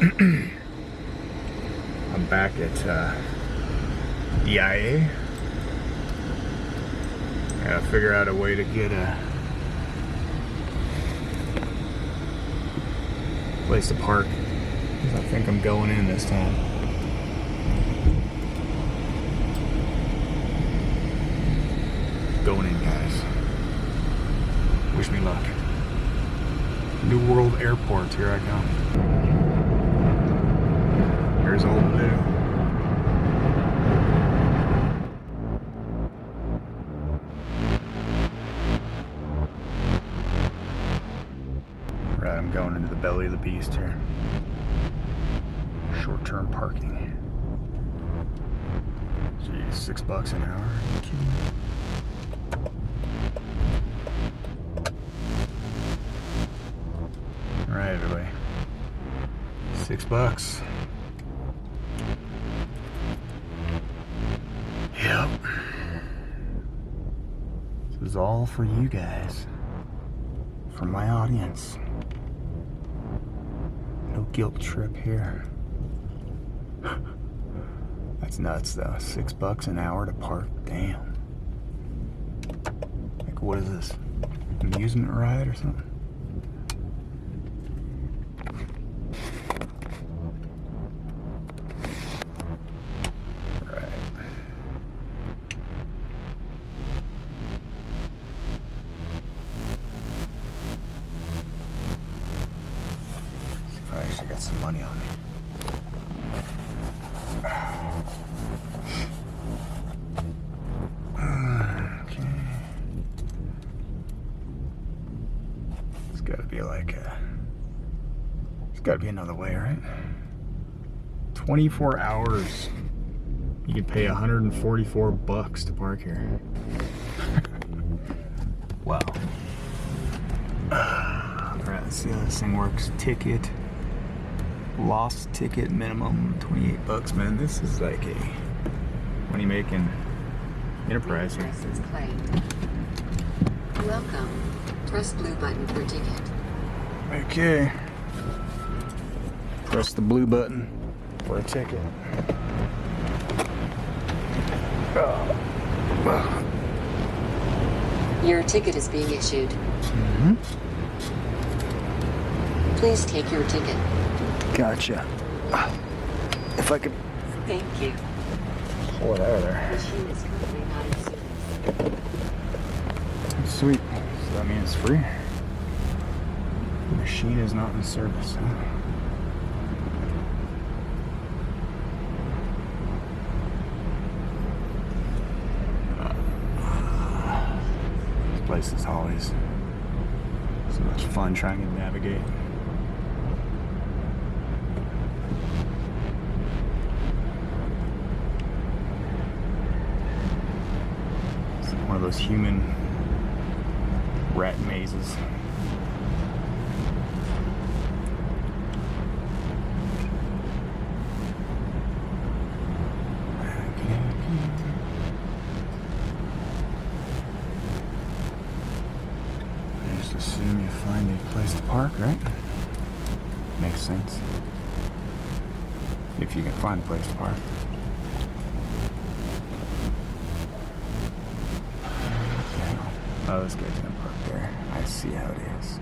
I'm back at DIA. I gotta figure out a way to get a place to park, because I think I'm going in this time. Going in, guys. Wish me luck. New World Airport, here I come. Here's old Blue. Right, I'm going into the belly of the beast here. Short-term parking. Geez, $6 an hour. Are you kidding me? Alright, everybody. $6. Yep. This is all for you guys. For my audience. No guilt trip here. That's nuts though. $6 an hour to park. Damn. Like, what is this? Amusement ride or something? I actually got some money on me. Okay. It's gotta be like there's gotta be another way, right? 24 hours. You can pay $144 to park here. Wow. Alright, let's see how this thing works. Ticket. Lost ticket minimum $28, man. This is like a money making enterprise here. Welcome. Press blue button for ticket. Okay. Press the blue button for a ticket. Your ticket is being issued. Mm-hmm. Please take your ticket. Gotcha. If I could Thank you. pull it out of there. Machine is currently not in service. Sweet. So that means it's free. The machine is not in service, huh? This place is always so much fun trying to navigate. One of those human rat mazes. I just assume you find a place to park, right? Makes sense. If you can find a place to park. Oh, this guy's gonna park there. I see how it is.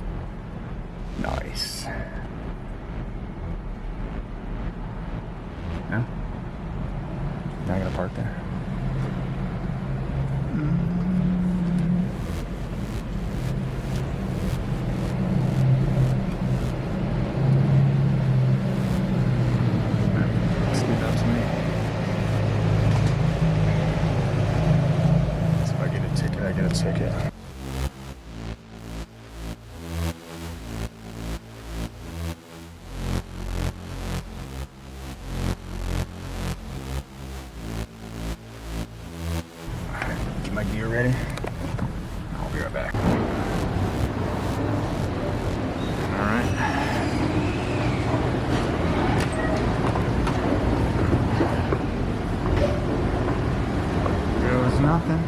Nice. No? Not gonna park there? Let's leave that to me. So if I get a ticket, I get a ticket. Get my gear ready. I'll be right back. Alright. Goes nothing.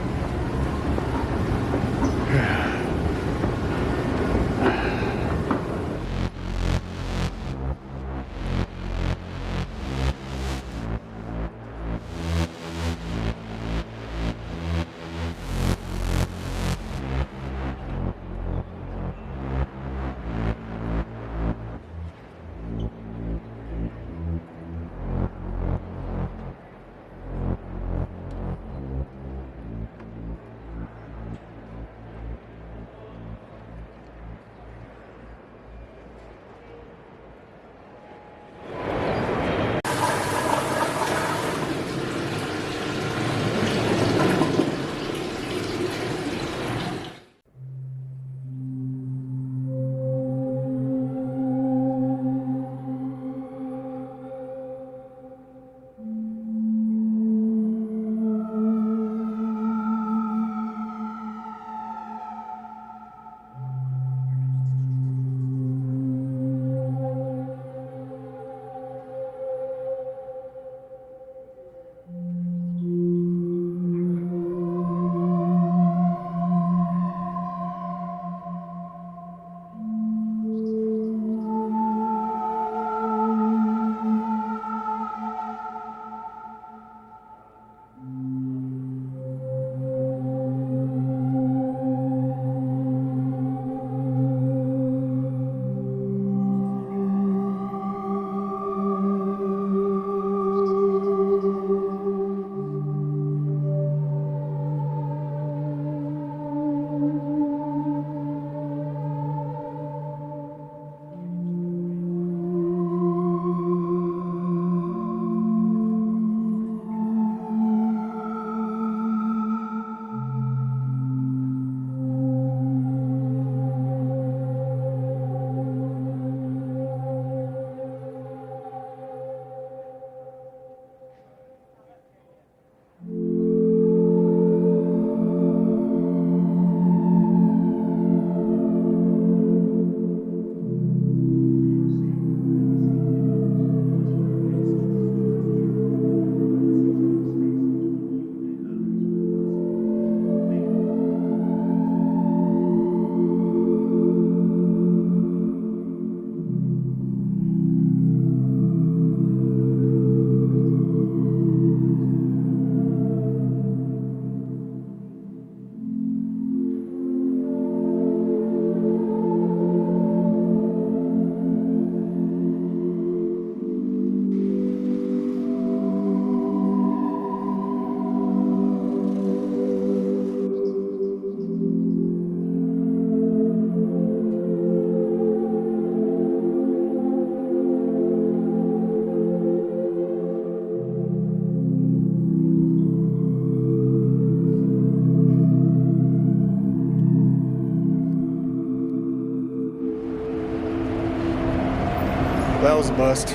That was a bust.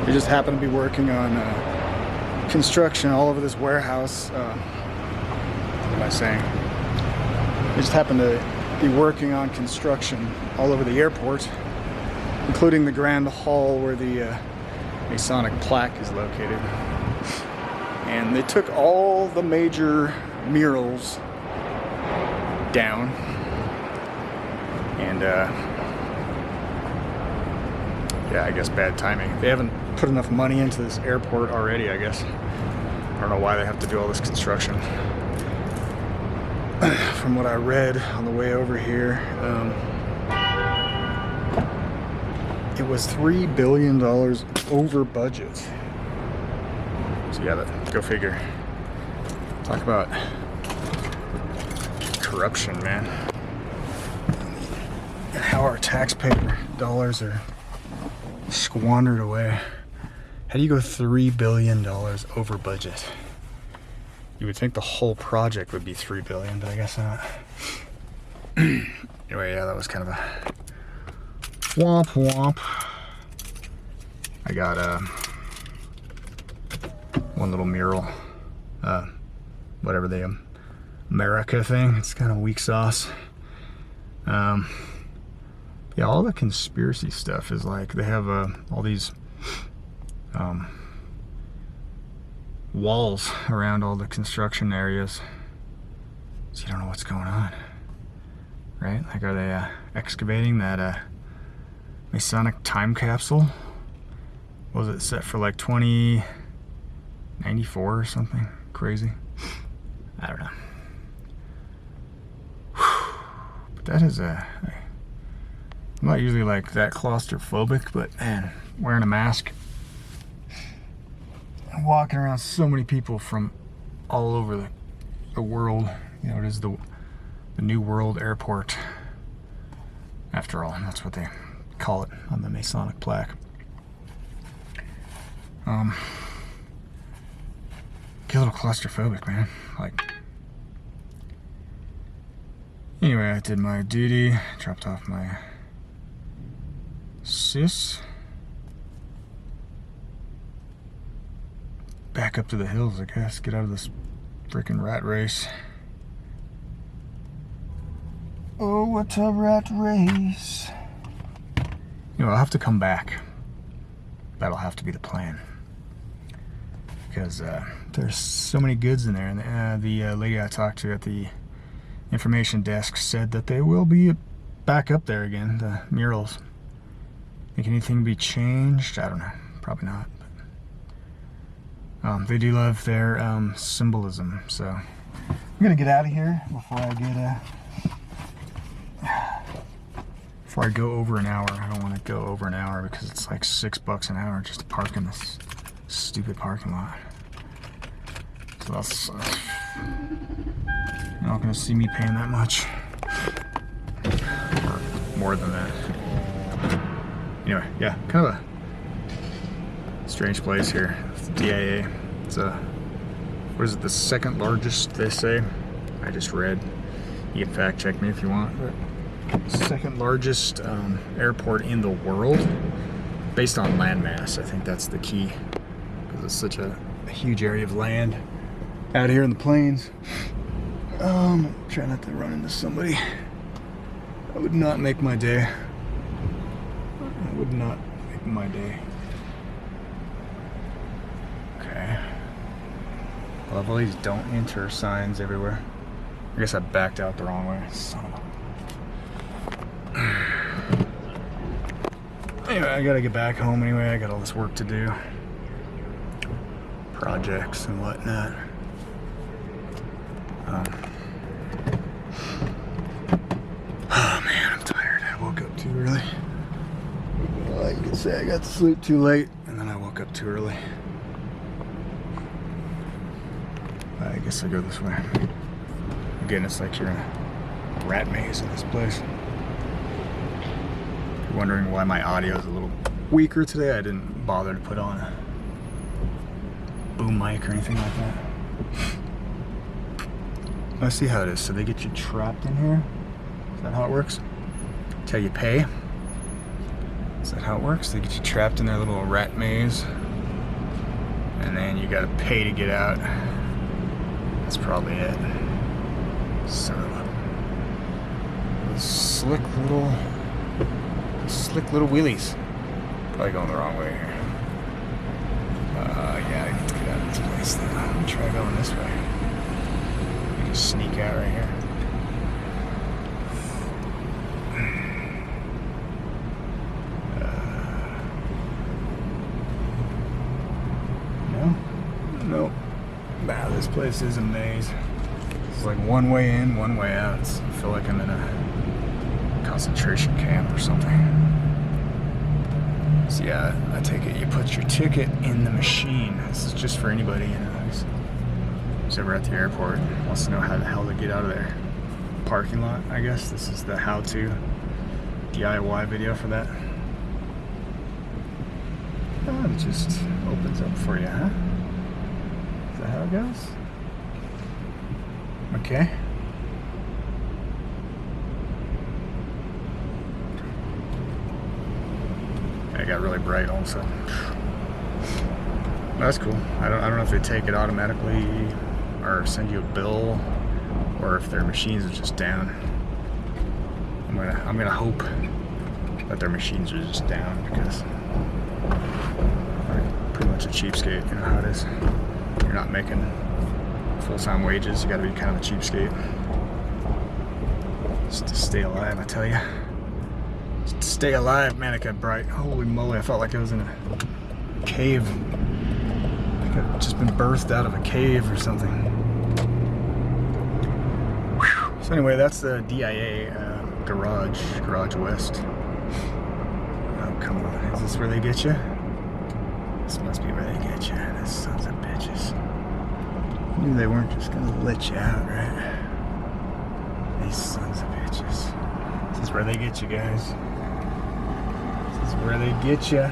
They just happened to be working on construction all over this warehouse. What am I saying? They just happened to be working on construction all over the airport, including the Grand Hall where the Masonic plaque is located. And they took all the major murals down. And yeah, I guess bad timing. They haven't put enough money into this airport already, I guess. I don't know why they have to do all this construction. From what I read on the way over here, it was $3 billion over budget. So yeah, go figure. Talk about corruption, man. And how our taxpayer dollars are squandered away. How do you go $3 billion over budget? You would think the whole project would be $3 billion, but I guess not. Anyway, yeah, that was kind of a womp womp. I got one little mural, whatever the America thing. It's kind of weak sauce. Yeah, all the conspiracy stuff is like they have all these walls around all the construction areas, so you don't know what's going on, right? Like, are they excavating that Masonic time capsule? Was it set for like 2094 or something crazy? I don't know. But that is I'm not usually like that claustrophobic, but man, wearing a mask and walking around so many people from all over the world, you know, it is the New World Airport. After all, that's what they call it on the Masonic plaque. Get a little claustrophobic, man. Like, anyway, I did my duty, dropped off my sis. Back up to the hills, I guess. Get out of this freaking rat race. Oh, what a rat race. You know, I'll have to come back. That'll have to be the plan. Because there's so many goods in there. And the lady I talked to at the information desk said that they will be back up there again, the murals. Think anything be changed? I don't know. Probably not. But, they do love their symbolism. So I'm going to get out of here before I get... Before I go over an hour. I don't want to go over an hour because it's like $6 an hour just to park in this stupid parking lot. So that's you're not going to see me paying that much. Or more than that. Anyway, yeah, kind of a strange place here. It's DIA. It's what is it, the second largest, they say? I just read. You can fact check me if you want. But second largest airport in the world based on landmass. I think that's the key, because it's such a huge area of land out here in the plains. Try not to run into somebody. That would not make my day. That would not make my day. Okay. I love all these don't enter signs everywhere. I guess I backed out the wrong way. Son of a... Anyway, I gotta get back home anyway. I got all this work to do. Projects and whatnot. Oh man, I'm tired. I woke up too early. Well, you could say I got to sleep too late, and then I woke up too early. I guess I go this way. Again, it's like you're in a rat maze in this place. If you're wondering why my audio is a little weaker today, I didn't bother to put on a boom mic or anything like that. I see how it is. So they get you trapped in here. Is that how it works? Till you pay. Is that how it works? They get you trapped in their little rat maze, and then you gotta pay to get out. That's probably it. Son of a slick little wheelies. Probably going the wrong way here. Yeah, I need to get out of this place then. I'm gonna try going this way. You just sneak out right here. Nope. Wow, this place is a maze. It's like one way in, one way out. I feel like I'm in a concentration camp or something. So yeah, I take it you put your ticket in the machine. This is just for anybody, you know, who's ever at the airport and wants to know how the hell to get out of their parking lot, I guess. This is the how-to DIY video for that. Oh, it just opens up for you, huh? Is that how it goes? Okay. It got really bright all of a sudden. That's cool. I don't know if they take it automatically or send you a bill, or if their machines are just down. I'm gonna hope that their machines are just down, because they're pretty much a cheapskate. You know how it is. You're not making full-time wages. You gotta be kind of a cheapskate just to stay alive, I tell you. Just to stay alive, man, it got bright. Holy moly, I felt like I was in a cave. Like I'd just been birthed out of a cave or something. Whew. So anyway, that's the DIA Garage West. Oh, come on. Is this where they get you? This must be where they get you. Those sons of bitches. I knew they weren't just gonna let you out, right? These sons of bitches. This is where they get you, guys. This is where they get you.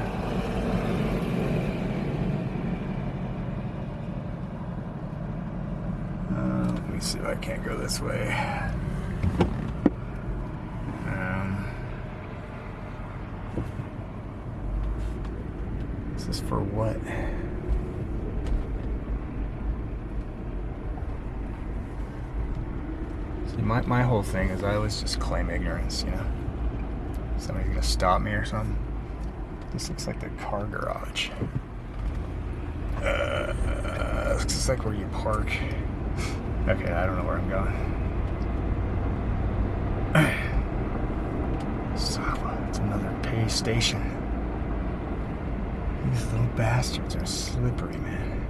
Let me see if I can't go this way. This is for what? See, my whole thing is I always just claim ignorance, you know? Somebody's gonna stop me or something. This looks like the car garage. This looks like where you park. Okay, I don't know where I'm going. So, it's another pay station. These little bastards are slippery, man.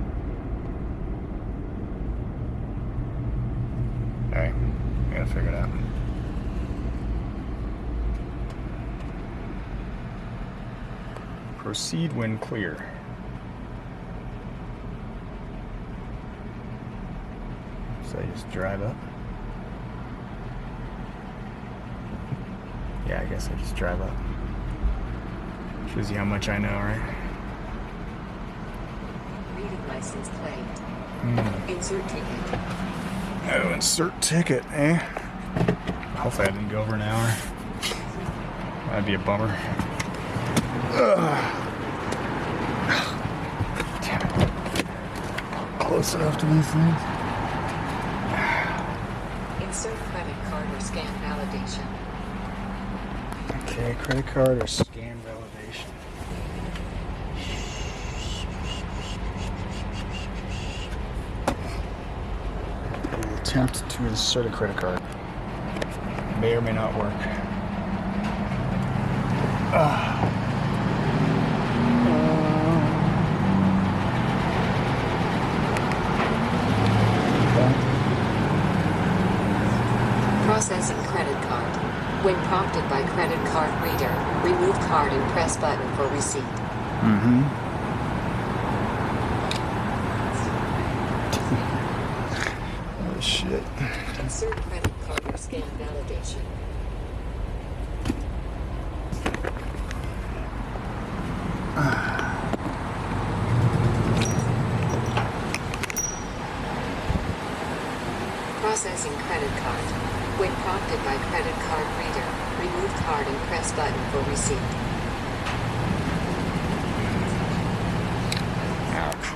Alright, I gotta figure it out. Proceed when clear. So I just drive up? Yeah, I guess I just drive up. Shows you how much I know, right? Reading license plate. Insert ticket. Oh, insert ticket, eh? Hopefully I didn't go over an hour. That'd be a bummer. Ugh. Damn it. Close enough to these things. Insert credit card or scan validation. Okay, credit card or scan validation. I will attempt to insert a credit card. May or may not work. Processing credit card. When prompted by credit card reader, remove card and press button for receipt. Oh shit. Insert credit card or scan validation. Processing credit card. When prompted by credit card reader, remove card and press button for receipt.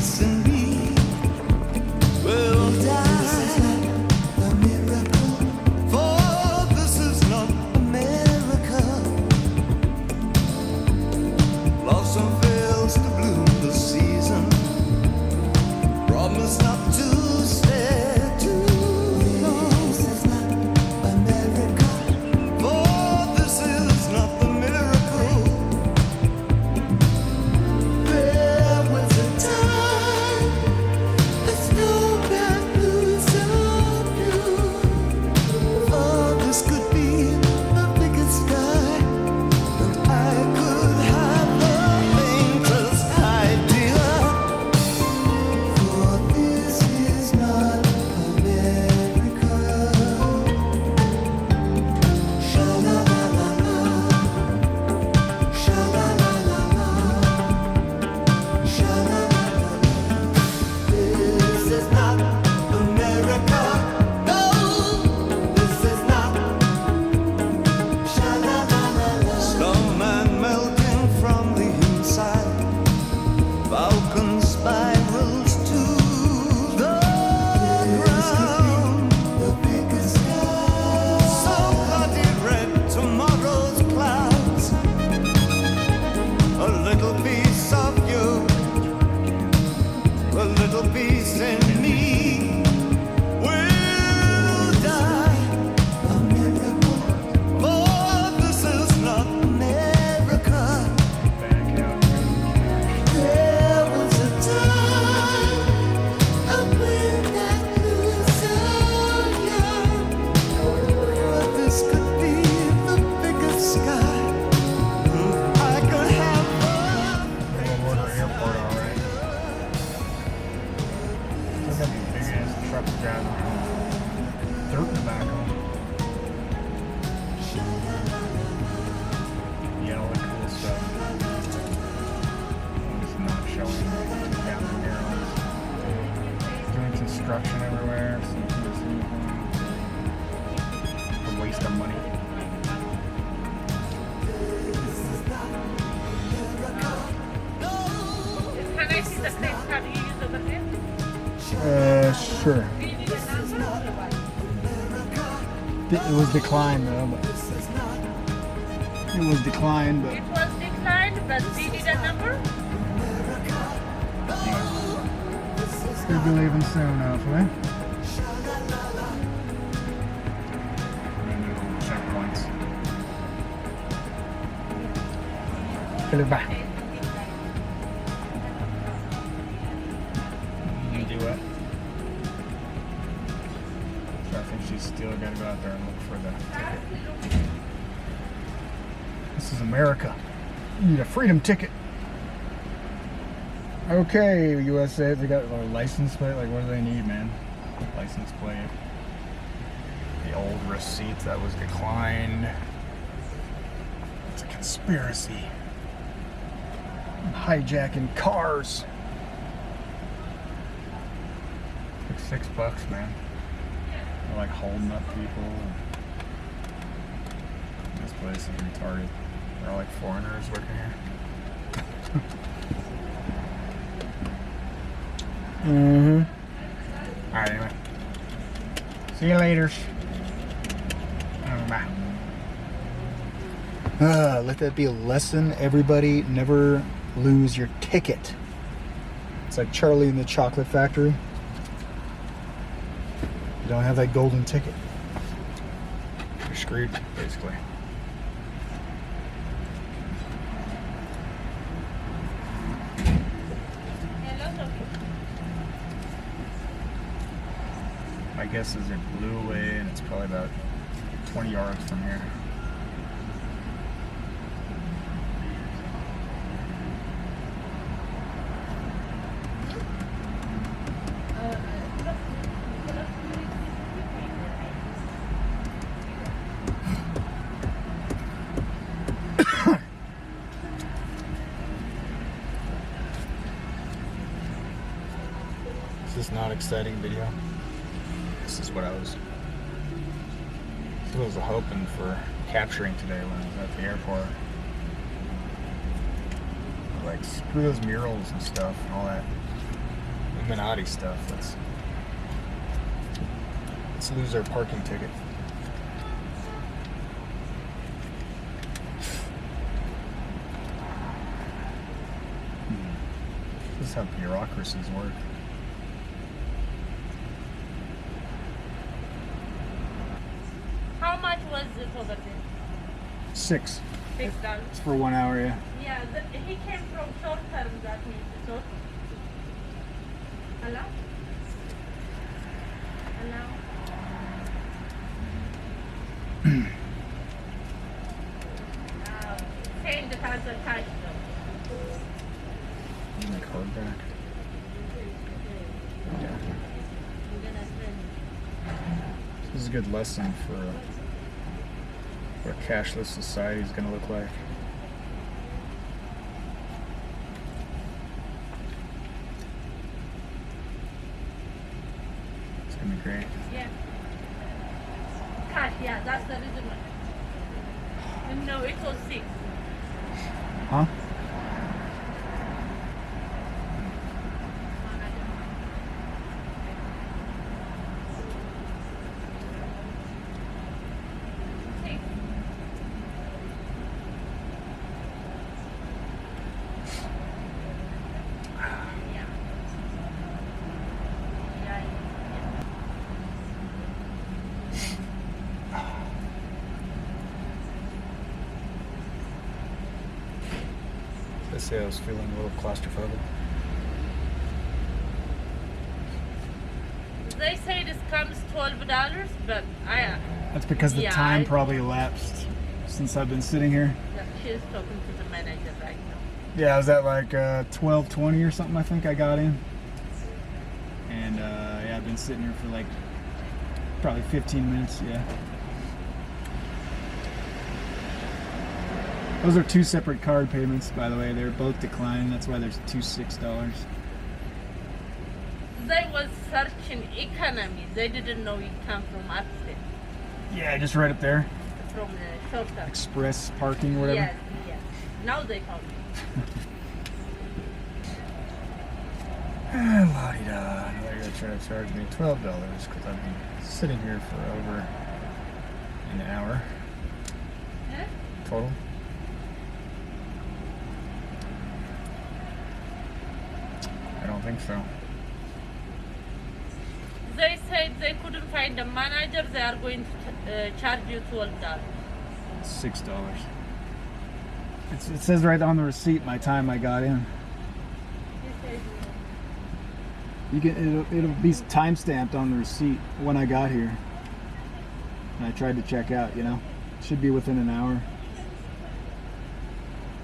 peace in me will die. This is not a miracle, for this is not America. Blossom fails to bloom this season. Promise not to stay too long. This is not America, for this is not the miracle. There was a time a snowman blew so blue. Oh, this could be the biggest sky, and I could have the faintest idea. For this is not America. Sha-la-la-la-la, sha-la-la-la-la, sha-la-la-la-la. This is not America. No, this is not. Sha-la-la-la-la. Snowman melting from the inside. Falcon spirals to the ground. The biggest sky. So bloody red, tomorrow's clouds. A little piece of you, a little piece in me will die. A miracle, for this is not America. Back out. There was a time a wind that blew so young. But this could be the biggest sky. I could have Water airport, alright. Look at these big ass trucks driving around. Dirt tobacco. Yeah, all the cool stuff. It's not showing down the Murals. Doing construction everywhere. A waste of money. Can I see the credit card you use over there? Sure. Do you need a number or what? It was declined though, but it was declined, but It was declined, but do you need a number? we'll be leaving soon, hopefully. Checkpoints. Get it back. You do it. So I think she's still got to go out there and look for the ticket. This is America. You need a freedom ticket. Okay, USA, they got a license plate. Like, what do they need, man? License plate. The old receipts that was declined. It's a conspiracy. Hijacking cars. Like $6, man. They're like holding up people. This place is retarded. They're all like foreigners working here. Alright, anyway. See you later. Bye. Let that be a lesson, everybody. Never lose your ticket. It's like Charlie in the Chocolate Factory. You don't have that golden ticket, you're screwed, basically. My guess is it blew away and it's probably about 20 yards from here. This is not exciting video. This is what I was hoping for capturing today when I was at the airport. Like, screw those murals and stuff and all that Illuminati stuff. Let's lose our parking ticket. This is how bureaucracies work. How much was it over there? $6. $6. It's for 1 hour, yeah. Yeah, he came from short term, that means short. Hello? Hello? Saying the has a cash though. Give my card back. Yeah. I'm gonna send This is a good lesson for what a cashless society is going to look like. It's going to be great. Yeah. Cash, yeah, that's the reason why. No, it was 6. Huh? Let's say I was feeling a little claustrophobic. They say this comes $12, but That's because the Yeah, time I- probably elapsed since I've been sitting here. she's talking to the manager right now. Yeah, I was at like 12:20 or something. I think I got in, and yeah, I've been sitting here for like probably 15 minutes. Yeah. Those are 2 separate card payments, by the way. They're both declined. That's why there's 2 $6. They was searching economy. They didn't know it come from upstate, Yeah, just right up there. from the short term. Express parking or whatever. Yes, yes. Now they found it. La-di-da. Now they're going to try to charge me $12 because I've been sitting here for over an hour Huh? total. I don't think so. They said they couldn't find a manager. They are going to charge you $12. $6. It says right on the receipt my time I got in. You can it'll be time stamped on the receipt when I got here. And I tried to check out, you know. It should be within an hour.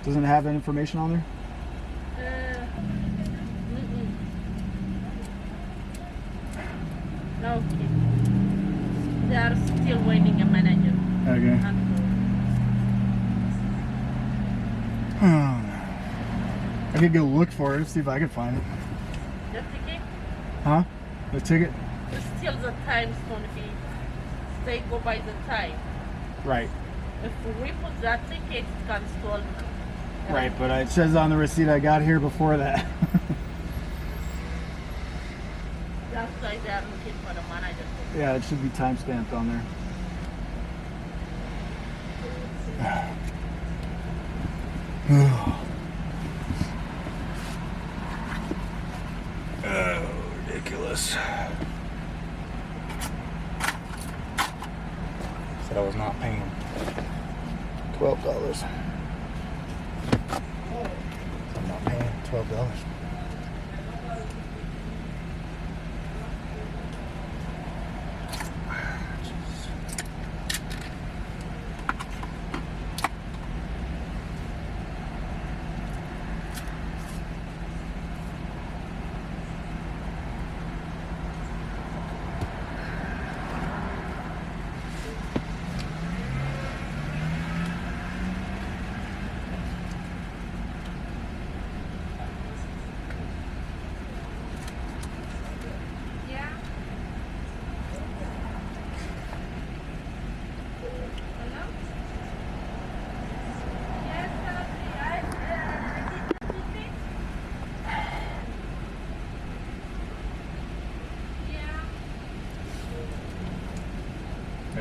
Doesn't it have that information on there? Okay. They are still waiting a manager. Okay. I could go look for it, see if I can find it. The ticket, Huh? The ticket? still the time's gonna be. They go by the time. Right. If we put that ticket, it comes 12. Right, but it says on the receipt I got here before that. That's why they are looking for the manager. Yeah, it should be time stamped on there. Oh, ridiculous. Said I was not paying $12. I'm not paying $12.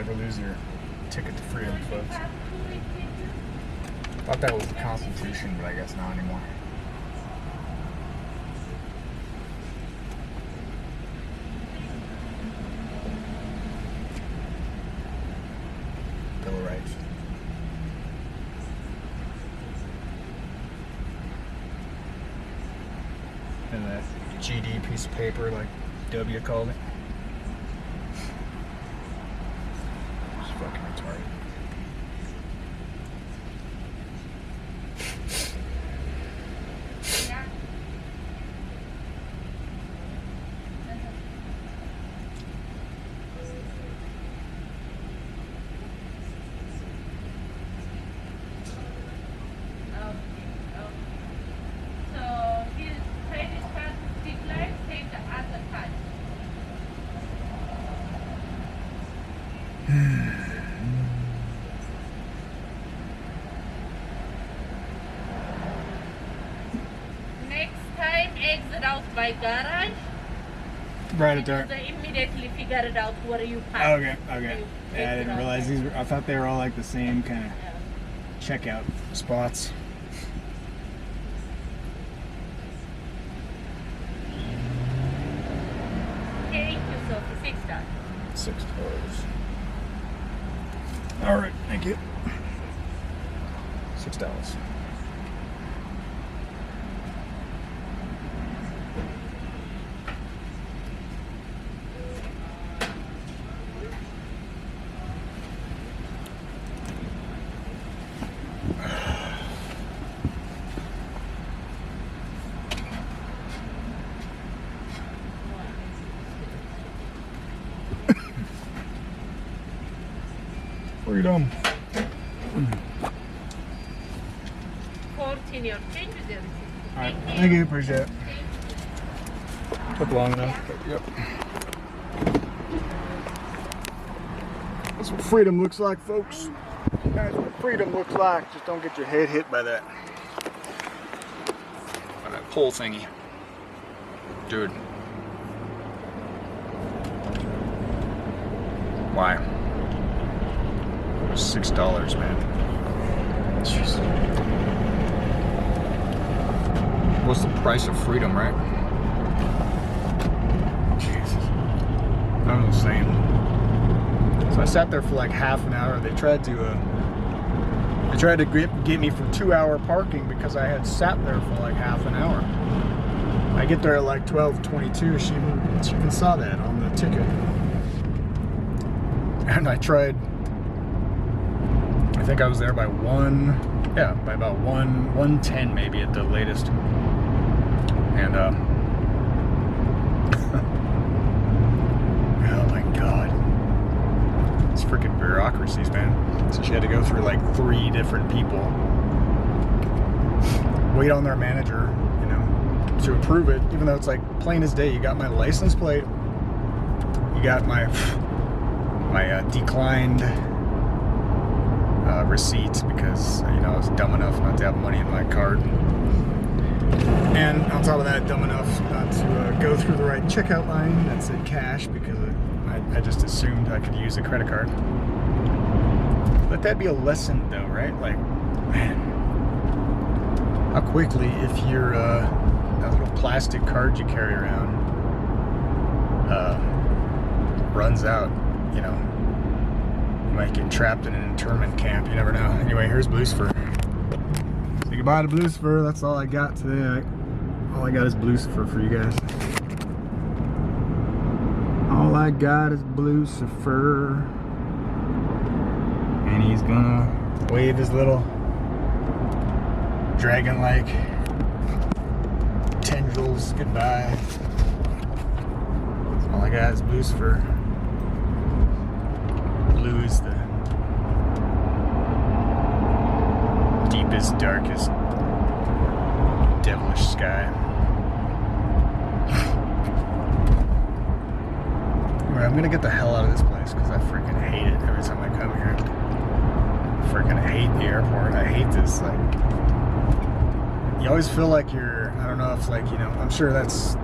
never lose your ticket to freedom, folks. Thought that was the Constitution, but I guess not anymore. Bill of Rights. And that GD piece of paper, like W called it. It's fucking retarded. Exit out by garage. Right at there. They immediately figure it out where you park. Okay. Yeah, I didn't realize these were, I thought they were all like the same kind of checkout spots. Thank you, Sophie. $6. $6. All right, thank you. $6. Freedom. 14 your change with the receipt. All right, thank you, appreciate it. Took long enough, but yep. That's what freedom looks like, folks. That's what freedom looks like. Just don't get your head hit by that. By that pole thingy. Dude. Why? $6, man. Jeez. What's the price of freedom, right? Jesus. I'm insane. So I sat there for like half an hour. They tried to get me for 2-hour parking because I had sat there for like half an hour. I get there at like 12:22. She even saw that on the ticket. And I tried. I think I was there by by about 1:10 maybe at the latest. And oh my god. It's freaking bureaucracies, man. So she had to go through like 3 different people. Wait on their manager, you know, to approve it, even though it's like plain as day. You got my license plate, you got my declined receipt because, you know, I was dumb enough not to have money in my card. And on top of that, dumb enough not to go through the right checkout line that said cash because I just assumed I could use a credit card. Let that be a lesson though, right? Like, man, how quickly if your that little plastic card you carry around runs out, you know. Might get trapped in an internment camp. You never know. Anyway, here's Lucifer. Say goodbye to Lucifer. That's all I got today. All I got is Lucifer for you guys. All I got is Lucifer. And he's gonna wave his little dragon-like tendrils goodbye. All I got is Lucifer. Blue is the deepest, darkest, devilish sky. Anyway, I'm gonna get the hell out of this place because I freaking hate it every time I come here. I freaking hate the airport. I hate this, like, you always feel like you're, I don't know if, like, you know, I'm sure that's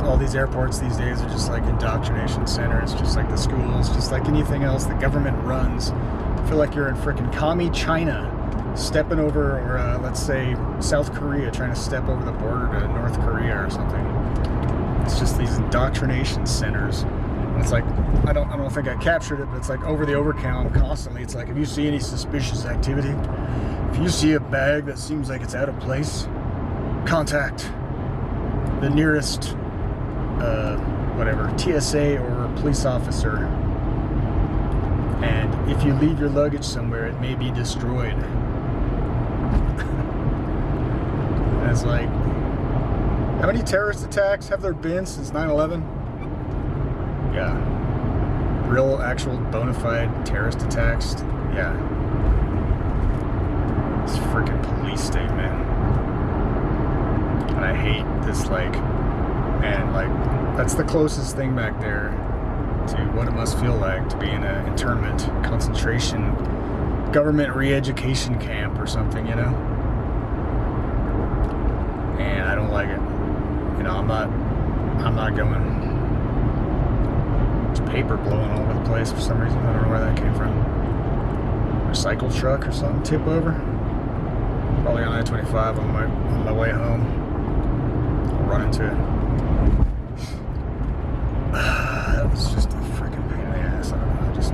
all these airports these days are just like indoctrination centers, just like the schools, just like anything else the government runs. I feel like you're in freaking commie China, stepping over, or let's say South Korea, trying to step over the border to North Korea or something. It's just these indoctrination centers. And it's like, I don't think I captured it, but it's like over the overcount constantly. It's like, if you see any suspicious activity, if you see a bag that seems like it's out of place, contact the nearest whatever, TSA or police officer. And if you leave your luggage somewhere, it may be destroyed. And it's like, how many terrorist attacks have there been since 9/11? Yeah. Real, actual, bona fide terrorist attacks. Yeah. This freaking police state, man. And I hate this, like, man, like, that's the closest thing back there to what it must feel like to be in an internment, concentration, government re-education camp or something, you know? And I don't like it. You know, I'm not going. There's paper blowing all over the place for some reason. I don't know where that came from. Recycle truck or something tip over. Probably on I-25 on my way home. I'll run into it. That was just a freaking pain in the ass. I don't know. I just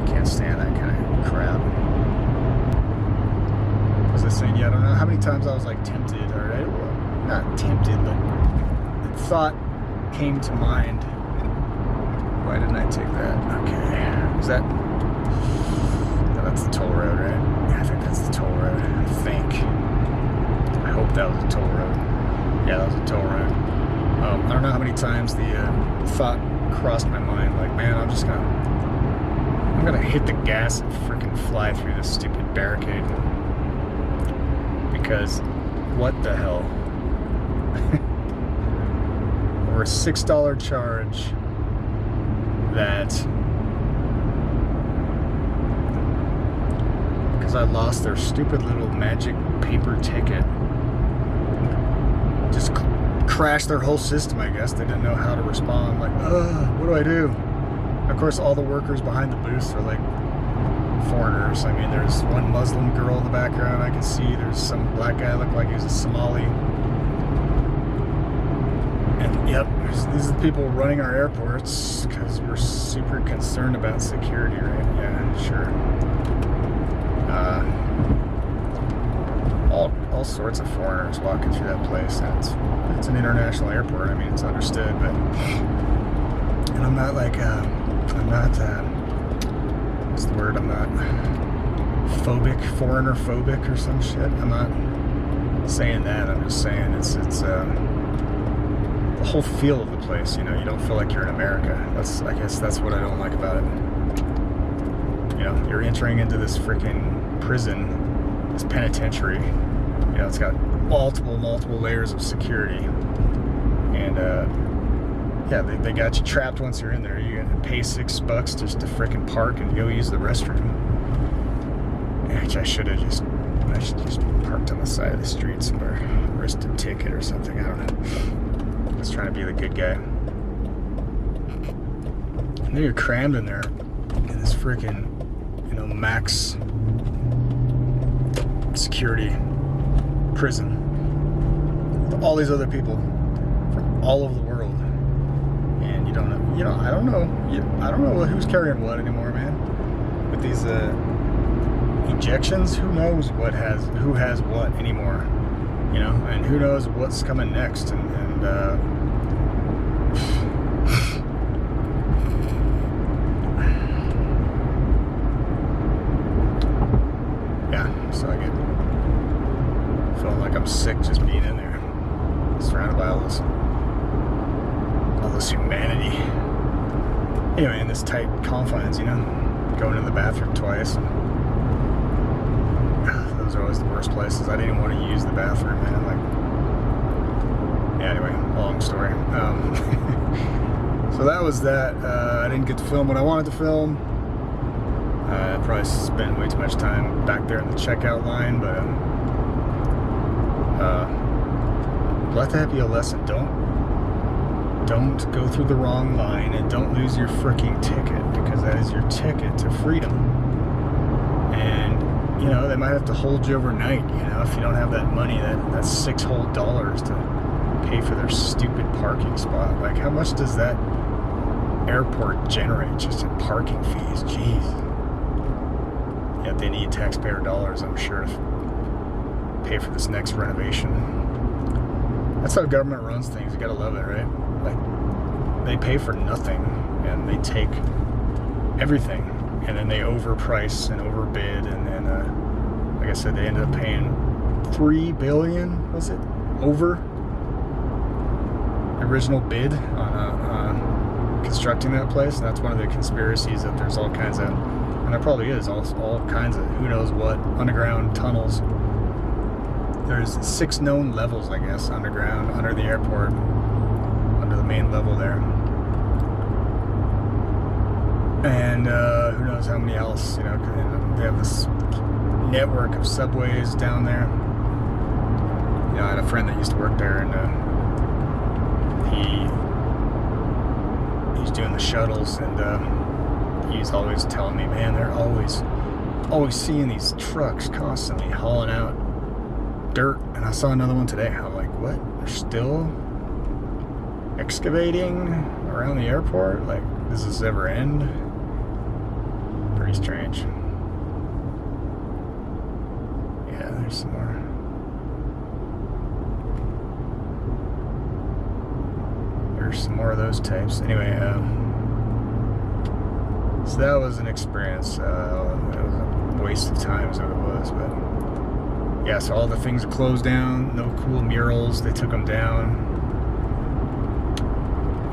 can't stand that kind of crap. What was I saying? Yeah, I don't know how many times I was like tempted, or not tempted, but the thought came to mind. Why didn't I take that? Okay. Is that? No, that's the toll road, right? Yeah, I think that's the toll road. I think. I hope that was a toll road. Yeah, that was a toll road. I don't know how many times the thought crossed my mind, like, man, I'm gonna hit the gas and freaking fly through this stupid barricade. Because, what the hell? Or a $6 charge that, because I lost their stupid little magic paper ticket, just crashed their whole system, I guess. They didn't know how to respond. Like, what do I do? And of course, all the workers behind the booths are like foreigners. I mean, there's one Muslim girl in the background I can see. There's some black guy looked like he was a Somali. And yep, these are the people running our airports because we're super concerned about security, right? Yeah, sure. All sorts of foreigners walking through that place. And it's an international airport. I mean, it's understood, but, and I'm not like, what's the word? I'm not phobic, foreigner phobic or some shit. I'm not saying that. I'm just saying it's the whole feel of the place. You know, you don't feel like you're in America. I guess that's what I don't like about it. You know, you're entering into this freaking prison, this penitentiary. You know, it's got multiple layers of security, and yeah, they got you trapped once you're in there. You gotta pay $6 just to frickin' park and go use the restroom. Which I should just parked on the side of the street somewhere, risked a ticket or something. I don't know. I was trying to be the good guy. And then you're crammed in there in this frickin', you know, max security prison with all these other people from all over the world, and you don't know. You know, I don't know who's carrying what anymore, man. With these ejections, who knows who has what anymore? You know, and who knows what's coming next? And yeah, so I get feeling like I'm sick just being in there, surrounded by all this humanity. Anyway, in this tight confines, you know, going to the bathroom twice. And those are always the worst places. I didn't even want to use the bathroom, man. Like, yeah, anyway, long story. So that was that. I didn't get to film what I wanted to film. I probably spent way too much time back there in the checkout line, but let that be a lesson. Don't don't go through the wrong line and don't lose your freaking ticket, because that is your ticket to freedom. And, you know, they might have to hold you overnight, you know, if you don't have that money, that's $6 whole to pay for their stupid parking spot. Like, how much does that airport generate just in parking fees? Jeez. Yet they need taxpayer dollars, I'm sure, to pay for this next renovation. That's how government runs things. You gotta love it, right? Like, they pay for nothing and they take everything, and then they overprice and overbid, and then like I said, they ended up paying $3 billion, was it, over original bid on constructing that place. And that's one of the conspiracies, that there's all kinds of, and there probably is all kinds of who knows what underground tunnels. There's 6 known levels, I guess, underground, under the airport, under the main level there. And who knows how many else, you know, they have this network of subways down there. You know, I had a friend that used to work there, and he's doing the shuttles, and he's always telling me, man, they're always seeing these trucks constantly hauling out dirt. And I saw another one today. I'm like, what? They're still excavating around the airport? Like, does this ever end? Pretty strange. Yeah, there's some more. There's some more of those types. Anyway, so that was an experience. It was a waste of time, is what it was. But yeah, so all the things are closed down. No cool murals. They took them down.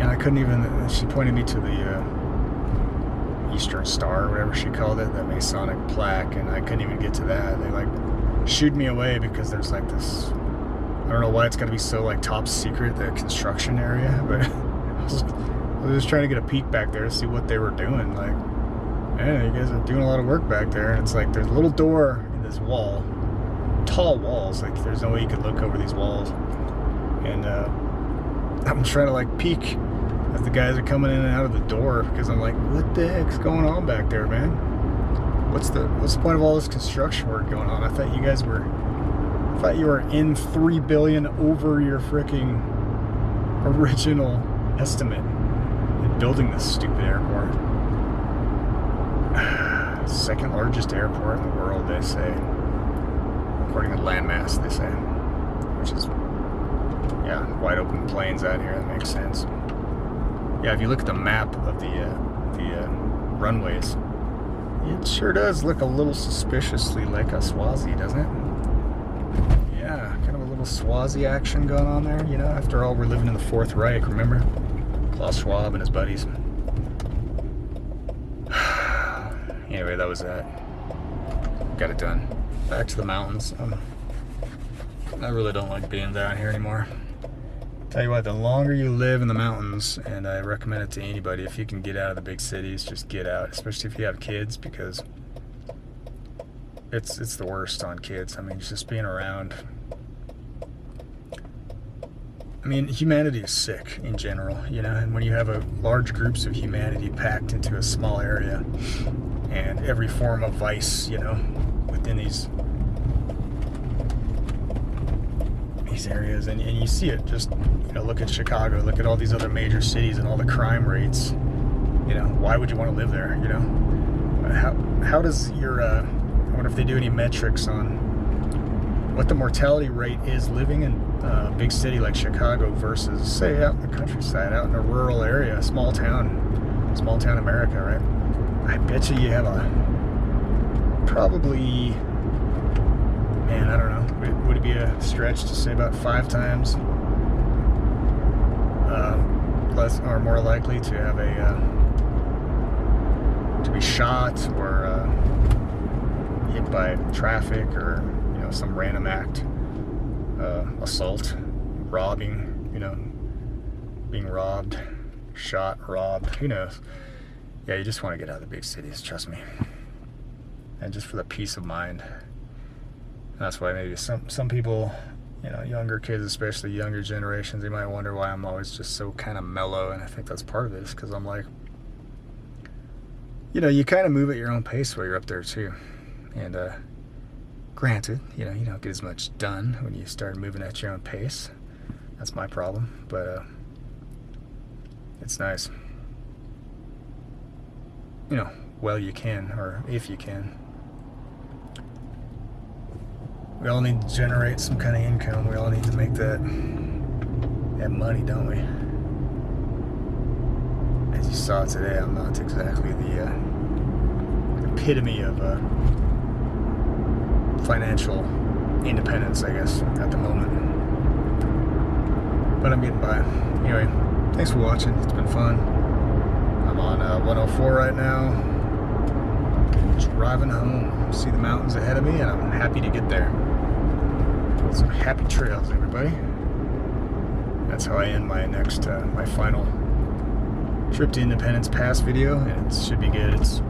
And I couldn't even. She pointed me to the Eastern Star, or whatever she called it, that Masonic plaque, and I couldn't even get to that. They like shooed me away because there's like this. I don't know why it's got to be so like top secret, the construction area, but I was just trying to get a peek back there to see what they were doing. Like, man, you guys are doing a lot of work back there. And it's like there's a little door in this wall, tall walls. Like, there's no way you could look over these walls. And I'm trying to like peek as the guys are coming in and out of the door, because I'm like, what the heck's going on back there, man? What's the point of all this construction work going on? I thought you guys were. I thought you were in $3 billion over your freaking original estimate in building this stupid airport. Second largest airport in the world, they say, according to landmass, they say, which is, yeah, wide open plains out here. That makes sense. Yeah, if you look at the map of the runways, it sure does look a little suspiciously like a Swazi, doesn't it? Yeah, kind of a little Swazi action going on there. You know, after all, we're living in the Fourth Reich, remember? Klaus Schwab and his buddies. Anyway, that was that. Got it done. Back to the mountains. I really don't like being down here anymore. Tell you what, the longer you live in the mountains, and I recommend it to anybody, if you can get out of the big cities, just get out, especially if you have kids, because it's the worst on kids. I mean, just being around. I mean, humanity is sick in general, you know, and when you have large groups of humanity packed into a small area, and every form of vice, you know, within these areas, and you see it. Just, you know, look at Chicago, look at all these other major cities and all the crime rates. You know, why would you want to live there? You know, how does your I wonder if they do any metrics on what the mortality rate is living in a big city like Chicago versus, say, out in the countryside, out in a rural area, small town America, right? I bet you have probably, man, I don't know. Would it be a stretch to say about 5 times less or more likely to have to be shot or hit by traffic, or, you know, some random act, assault, robbing, you know, being robbed, shot, robbed, who knows? Yeah, you just want to get out of the big cities, trust me. And just for the peace of mind. That's why maybe some people, you know, younger kids, especially younger generations, they might wonder why I'm always just so kind of mellow, and I think that's part of it, is because I'm like, you know, you kind of move at your own pace while you're up there too. And granted, you know, you don't get as much done when you start moving at your own pace. That's my problem, but it's nice. You know, well you can, or if you can. We all need to generate some kind of income. We all need to make that money, don't we? As you saw today, I'm not exactly the epitome of financial independence, I guess, at the moment. But I'm getting by. Anyway, thanks for watching. It's been fun. I'm on 104 right now. Driving home. See the mountains ahead of me, and I'm happy to get there. So happy trails, everybody. That's how I end my next, my final trip to Independence Pass video, and it should be good. It's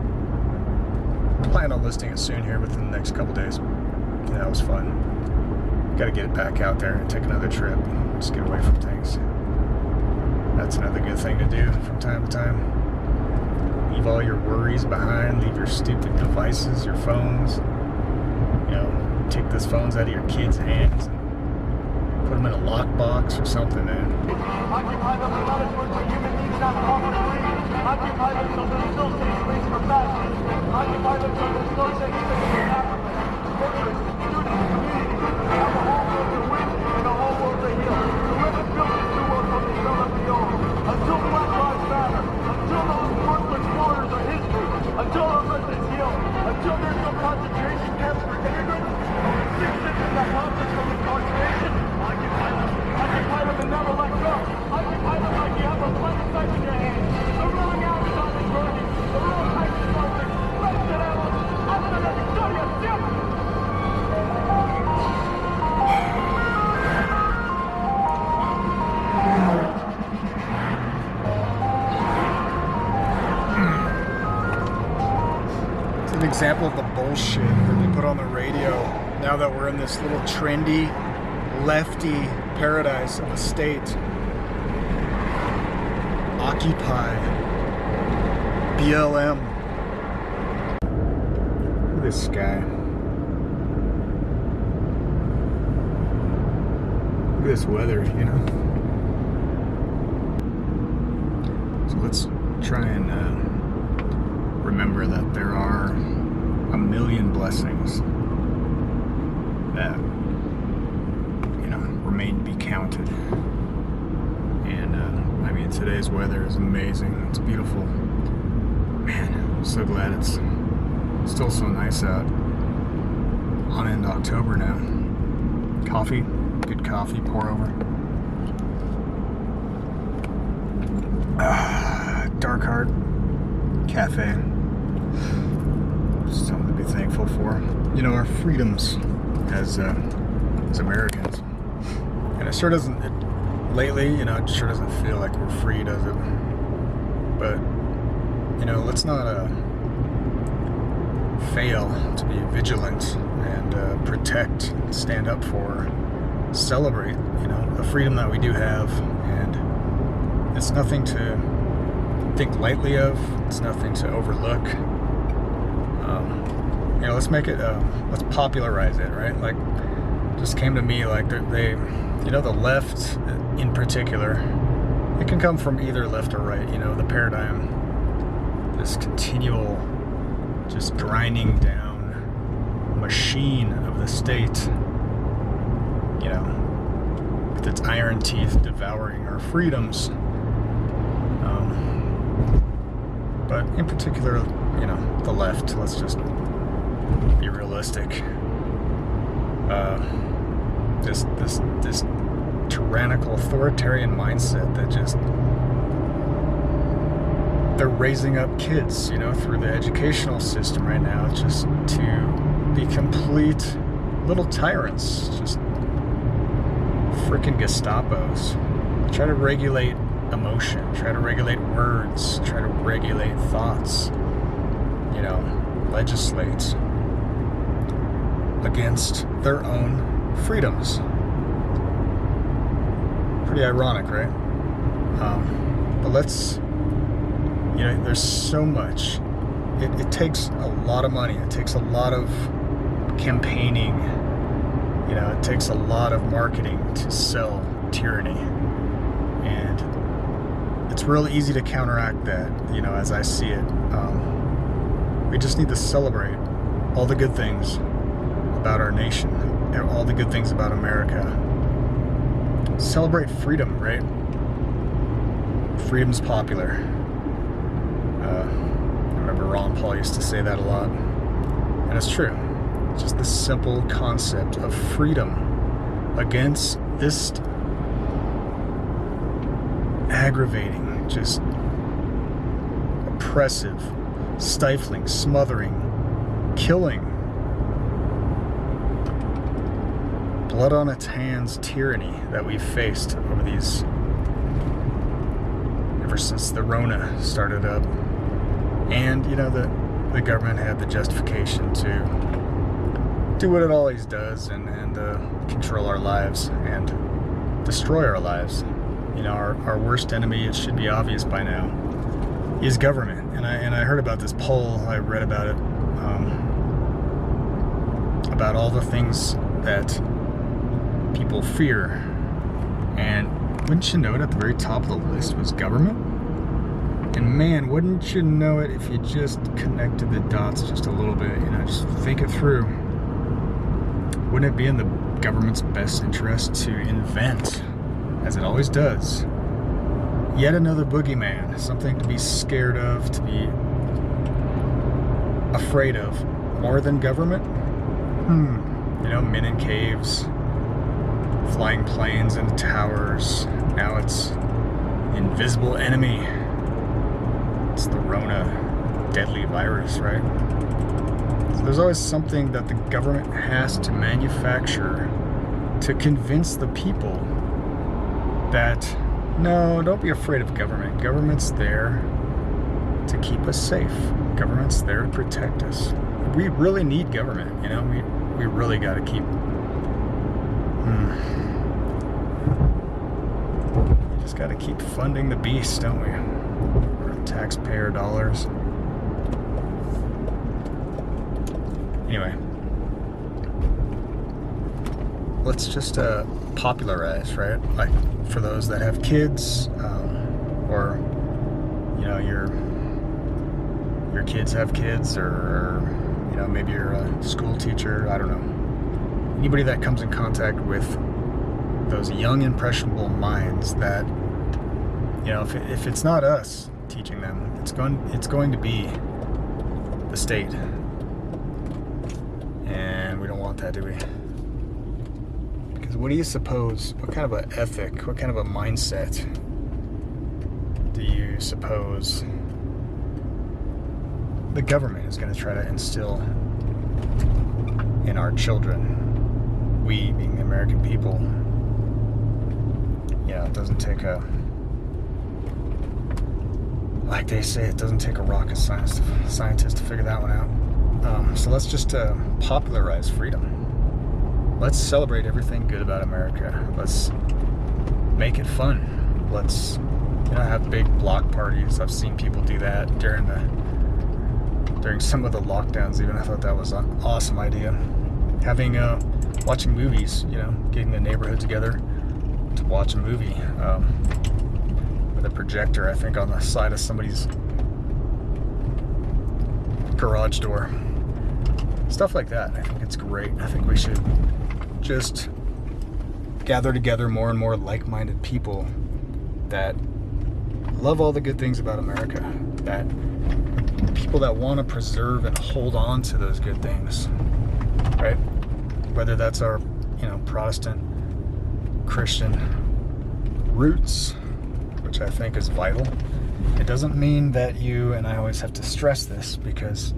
plan on listing it soon here within the next couple days. Yeah, that was fun. Got to get it back out there and take another trip. Just get away from things. That's another good thing to do from time to time. Leave all your worries behind. Leave your stupid devices, your phones. You know, take those phones out of your kids' hands and put them in a lockbox or something, man. Occupy them without a word for human needs not offered free. Occupy them so there's no safe space for fascists. Occupy them so there's no safe space for Africans, workers, students, communities. Have a whole world to win and a whole world to heal. So let us build this new world from the smell of the old. Until Black Lives Matter. Until those worthless borders are history. Until our earth is healed. Until there's no concentration camps for immigrants. Or the sick system that robs us from incarceration. Occupy them and never let go. Occupy them like you have a blank knife in your hand. The wrong Amazon is burning. The wrong height is burning. Let's get out. Hasta la victoria siempre. It's an example of the bullshit that they put on the radio now that we're in this little trendy, lefty paradise of a state. Occupy. BLM. Look at this sky. Look at this weather, you know. So let's try and remember that there are a million blessings that, you know, remain to be counted. And I mean, today's weather is amazing. It's beautiful. Man, I'm so glad it's still so nice out. On into October now. Coffee, good coffee, pour over. Dark Heart Cafe. Just something to be thankful for. You know, our freedoms as Americans. And it sure doesn't, lately, you know, it sure doesn't feel like we're free, does it? But, you know, let's not fail to be vigilant and protect, stand up for, celebrate, you know, the freedom that we do have. And it's nothing to think lightly of. It's nothing to overlook. You know, let's make it, let's popularize it, right? Like, just came to me like they, you know, the left in particular, it can come from either left or right, you know, the paradigm, this continual just grinding down machine of the state, you know, with its iron teeth devouring our freedoms. But in particular, you know, the left, let's just be realistic. This tyrannical authoritarian mindset that just, they're raising up kids, you know, through the educational system right now, just to be complete little tyrants, just freaking Gestapos. Try to regulate emotion, try to regulate words, try to regulate thoughts, you know, legislate against their own freedoms. pretty ironic, right? But let's, there's so much. It takes a lot of money. It takes a lot of campaigning. It takes a lot of marketing to sell tyranny. And it's real easy to counteract that, as I see it. We just need to celebrate all the good things about our nation, all the good things about America. Celebrate freedom, right? Freedom's popular. I remember Ron Paul used to say that a lot. And it's true. It's just the simple concept of freedom against this aggravating, just oppressive, stifling, smothering, killing, blood on its hands tyranny that we've faced over these, ever since the Rona started up. And, the government had the justification to do what it always does and control our lives and destroy our lives. Our worst enemy, it should be obvious by now, is government. And I heard about this poll, I read about it, about all the things that people fear. And wouldn't you know it, at the very top of the list was government? And man, wouldn't you know it if you just connected the dots just a little bit, just think it through. Wouldn't it be in the government's best interest to invent, as it always does, yet another boogeyman, something to be scared of, to be afraid of, more than government? Men in caves, flying planes into towers. Now it's invisible enemy. It's the Rona deadly virus, right? So there's always something that the government has to manufacture to convince the people that, no, don't be afraid of government. Government's there to keep us safe. Government's there to protect us. We really need government, we really got to keep... We just got to keep funding the beast, don't we? Our taxpayer dollars. Anyway, let's just popularize, right? Like for those that have kids, or your kids have kids, or maybe you're a school teacher. I don't know. Anybody that comes in contact with those young, impressionable minds that, if it's not us teaching them, it's going to be the state. And we don't want that, do we? Because what do you suppose, what kind of an ethic, what kind of a mindset do you suppose the government is going to try to instill in our children? We, being the American people. It doesn't take like they say, it doesn't take a rocket scientist to figure that one out. So let's just popularize freedom. Let's celebrate everything good about America. Let's make it fun. Let's have big block parties. I've seen people do that during some of the lockdowns even. I thought that was an awesome idea. Watching movies, getting the neighborhood together to watch a movie with a projector, I think, on the side of somebody's garage door. Stuff like that. I think it's great. I think we should just gather together more and more like-minded people that love all the good things about America, that people that want to preserve and hold on to those good things, right? Whether that's our, Protestant, Christian roots, which I think is vital. It doesn't mean that and I always have to stress this because,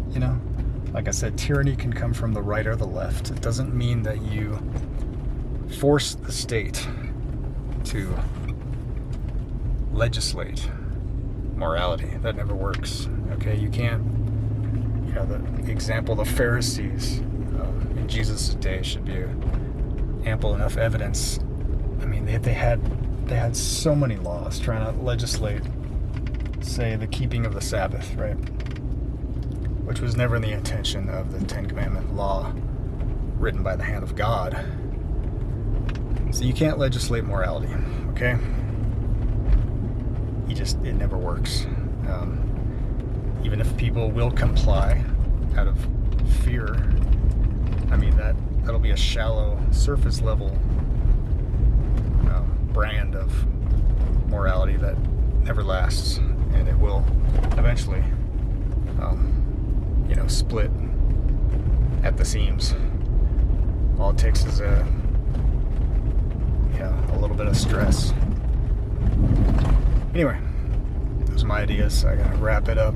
like I said, tyranny can come from the right or the left. It doesn't mean that you force the state to legislate morality. That never works. Okay, you can't. The example, the Pharisees in Jesus' day should be ample enough evidence. I mean, they had they had so many laws trying to legislate, say, the keeping of the Sabbath, right? Which was never the intention of the Ten Commandment law written by the hand of God. So you can't legislate morality, okay? It never works. Even if people will comply out of fear, I mean, that'll be a shallow, surface level brand of morality that never lasts, and it will eventually, split at the seams. All it takes is a little bit of stress. Anyway, those are my ideas. I gotta wrap it up.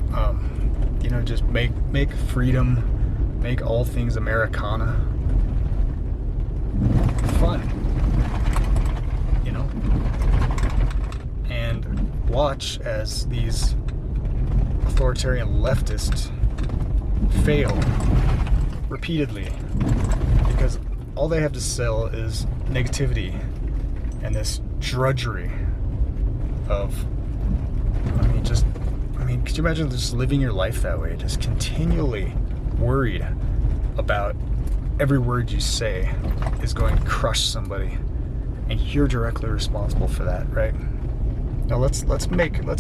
Just make freedom, make all things Americana fun. And watch as these authoritarian leftists fail repeatedly, because all they have to sell is negativity and this drudgery of, could you imagine just living your life that way, just continually worried about every word you say is going to crush somebody, and you're directly responsible for that, right? Now let's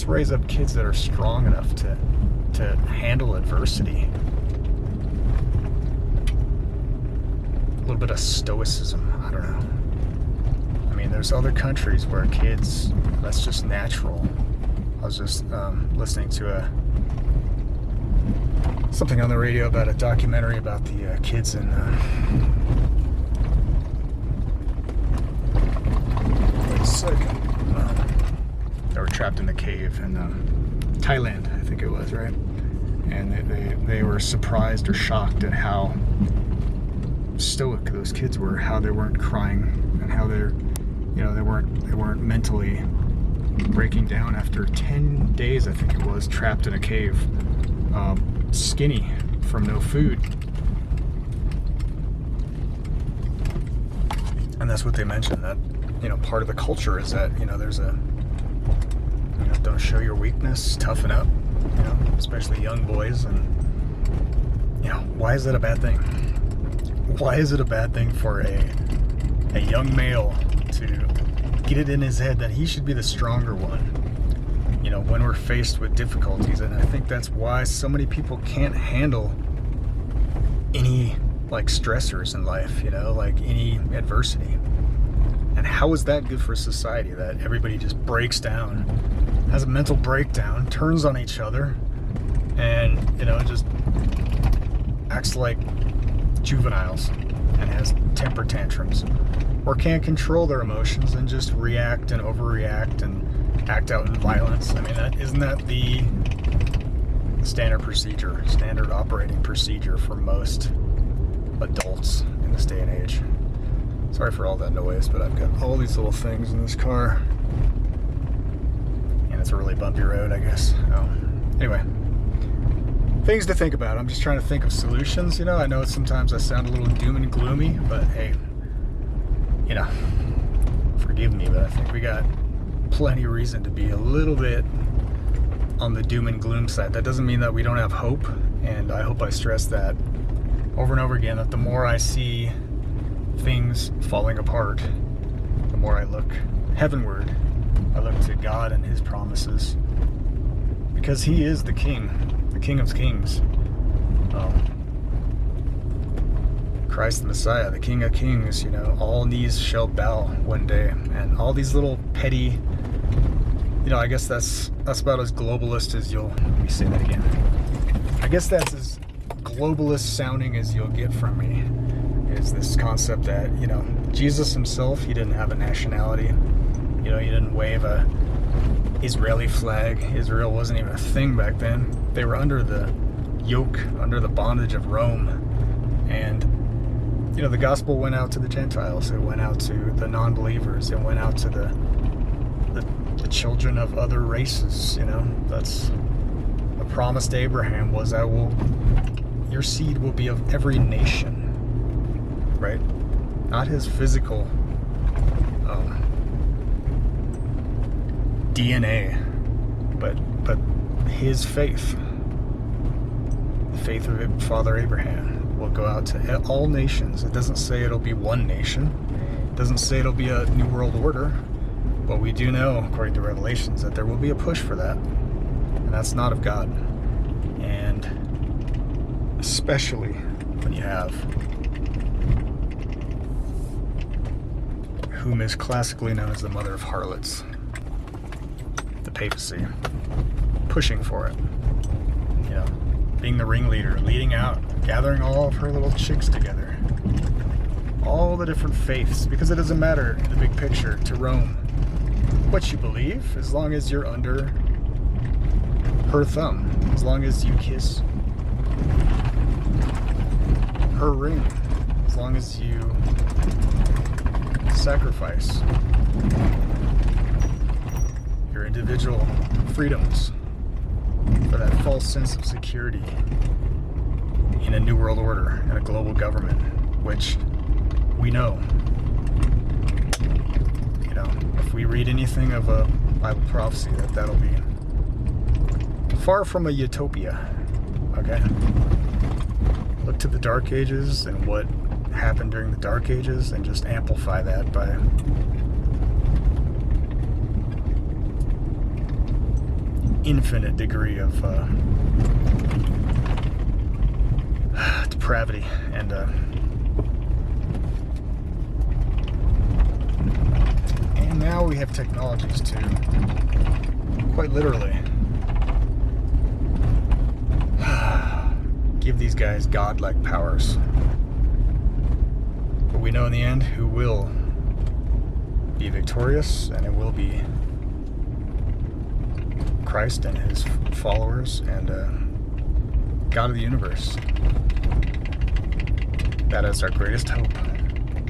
raise up kids that are strong enough to handle adversity. A little bit of stoicism, I don't know. I mean, there's other countries where kids, that's just natural. I was just listening to something on the radio about a documentary about the kids in wait a second. They were trapped in a cave in Thailand, I think it was, right? And they were surprised or shocked at how stoic those kids were, how they weren't crying, and how they weren't mentally breaking down after 10 days, I think it was, trapped in a cave, skinny from no food. And that's what they mentioned, that part of the culture is that there's a don't show your weakness, toughen up, especially young boys. And why is that a bad thing? Why is it a bad thing for a young male to get it in his head that he should be the stronger one, when we're faced with difficulties? And I think that's why so many people can't handle any stressors in life, any adversity. And how is that good for society, that everybody just breaks down, has a mental breakdown, turns on each other, and just acts like juveniles and has temper tantrums, or can't control their emotions and just react and overreact and act out in violence? I mean, isn't that the standard operating procedure for most adults in this day and age? Sorry for all that noise, but I've got all these little things in this car, and it's a really bumpy road, I guess. Anyway, things to think about. I'm just trying to think of solutions. I know sometimes I sound a little doom and gloomy, but hey, forgive me, but I think we got plenty of reason to be a little bit on the doom and gloom side. That doesn't mean that we don't have hope, and I hope I stress that over and over again, that the more I see things falling apart, the more I look heavenward. I look to God and His promises, because He is the King of Kings. Christ the Messiah, the King of Kings. All knees shall bow one day, and all these little petty, I guess that's about as globalist as you'll. Let me say that again. I guess that's as globalist sounding as you'll get from me. Is this concept that Jesus Himself, He didn't have a nationality. He didn't wave a Israeli flag. Israel wasn't even a thing back then. They were under the yoke, under the bondage of Rome. And the gospel went out to the Gentiles. It went out to the non-believers. It went out to the children of other races. That's the promise to Abraham, was your seed will be of every nation. Right? Not his physical DNA, but his faith, the faith of Father Abraham, will go out to all nations. It doesn't say it'll be one nation. It doesn't say it'll be a new world order. But we do know, according to Revelations, that there will be a push for that. And that's not of God. And especially when you have whom is classically known as the mother of harlots, the papacy, pushing for it. You know, being the ringleader, leading out, gathering all of her little chicks together. All the different faiths, because it doesn't matter in the big picture to Rome what you believe, as long as you're under her thumb, as long as you kiss her ring, as long as you sacrifice your individual freedoms for that false sense of security in a new world order and a global government, which we know, you know, if we read anything of a Bible prophecy, that'll be far from a utopia. Okay, look to the Dark Ages and what happened during the Dark Ages and just amplify that by infinite degree of depravity and now we have technologies to quite literally give these guys godlike powers. But we know in the end who will be victorious, and it will be Christ and his followers and God of the universe. That is our greatest hope.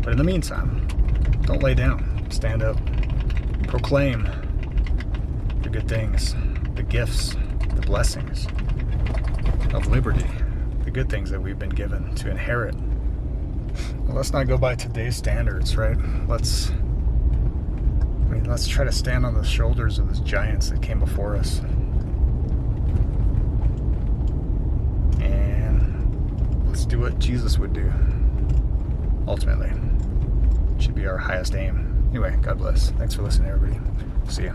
But in the meantime, don't lay down. Stand up. Proclaim the good things, the gifts, the blessings of liberty, the good things that we've been given to inherit. Well, let's not go by today's standards, right? Let's try to stand on the shoulders of those giants that came before us. And let's do what Jesus would do. Ultimately, should be our highest aim. Anyway, God bless. Thanks for listening, everybody. See ya.